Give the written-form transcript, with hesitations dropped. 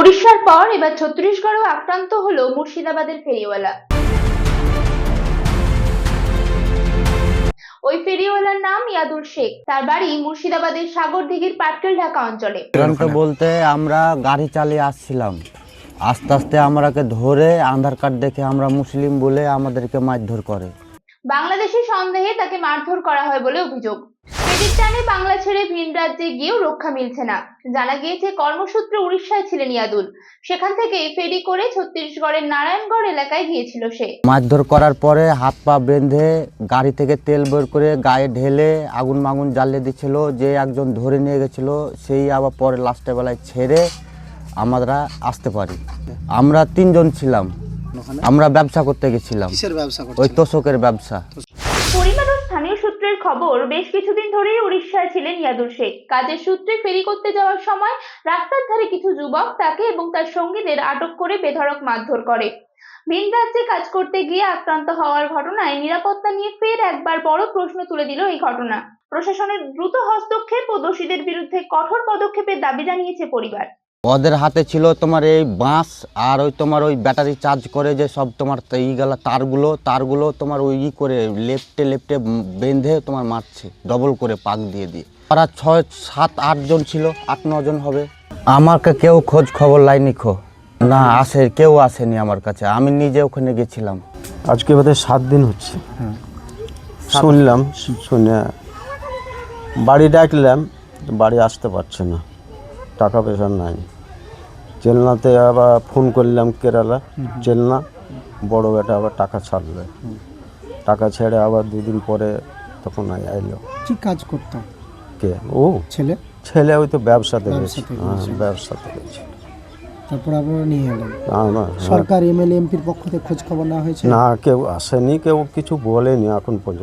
উড়িষ্যার পর এবার ছত্তিশগড়েও আক্রান্ত হলো মুর্শিদাবাদের ফেরিওয়ালা। ওই ফেরিওয়ালার নাম ইয়াদুল শেখ। তার বাড়ি মুর্শিদাবাদের সাগরদিঘির পাটকেল ঢাকা অঞ্চলে। বলতে আমরা গাড়ি চালিয়ে আসছিলাম, আস্তে আস্তে আমরাকে ধরে আধার কার্ড দেখে আমরা মুসলিম বলে আমাদেরকে মারধর করে। বাংলাদেশি সন্দেহে তাকে মারধর করা হয় বলে অভিযোগ। ফেরির টানে বাংলা ছেড়ে ভিন রাজ্যে গিয়েও রক্ষা মিলছে না। জানা গিয়েছে কর্মসূত্রে উড়িষ্যায় ছিলেন ইয়াদুল, সেখান থেকে ফেরি করে ছত্তিশগড়ের নারায়ণগড় এলাকায় গিয়েছিল সে। মারধর করার পরে হাত পা বেঁধে গাড়ি থেকে তেল বের করে গায়ে ঢেলে আগুন মাগুন জ্বালিয়ে দিচ্ছিল। যে একজন ধরে নিয়ে গেছিল সেই আবার পরে লাস্টের বেলায় ছেড়ে আমরা আসতে পারি। আমরা 3 জন ছিলাম, আমরা ব্যবসা করতে গেছিলাম। কিসের ব্যবসা করছেন? ওই তোষকের ব্যবসা। পরিবার ও স্থানীয় সূত্রের খবর, বেশ কিছুদিন ধরেই উড়িষ্যায় ছিলেন ইয়াদুল শেখ। কাজের সূত্রে ফেরি করতে যাওয়ার সময় রাস্তার ধারে কিছু যুবক তাকে এবং তার সঙ্গীদের আটক করে বেধড়ক মারধর করে। ভিন রাজ্যে কাজ করতে গিয়ে আক্রান্ত হওয়ার ঘটনায় নিরাপত্তা নিয়ে ফের একবার বড় প্রশ্ন তুলে দিল এই ঘটনা। প্রশাসনের দ্রুত হস্তক্ষেপ ও দোষীদের বিরুদ্ধে কঠোর পদক্ষেপের দাবি জানিয়েছে পরিবার। ওদের হাতে ছিল তোমার এই বাঁশ আর ওই তোমার ওই ব্যাটারি চার্জ করে যে সব তোমার এইগুলা তারগুলো তোমার ওই করে লেফটে বেঁধে তোমার মারছে, ডবল করে পাক দিয়ে দিয়ে। ওরা 6, 7, 8 জন ছিল, 8-9 জন হবে। আমাকে কেউ খোঁজ খবর লাইনি না, কেউ আসেনি আমার কাছে। আমি নিজে ওখানে গেছিলাম। আজকে বোধহয় 7 দিন হচ্ছে। শুনলাম, শুনে বাড়ি ডাকলাম, বাড়ি আসতে পারছে না, টাকা পয়সা নাই। চেলনাতে আবার ফোন করলাম, কেরালা চেলনা, বড় বেটা আবার টাকা ছাড়লে, টাকা ছেড়ে আবার 2 দিন পরে তখন আইলো। কি কাজ করতো? কে? ও ছেলে ওই তো ব্যবসাতে গেছে। ব্যবসাতে গেছে। তারপর আপনারা নিয়ে এলেন। সরকার, এমএলএ, এমপির পক্ষ থেকে খোঁজ খবর নেওয়া হয়েছে? না, কেউ আসেনি, কেউ কিছু বলেনি এখন পর্যন্ত।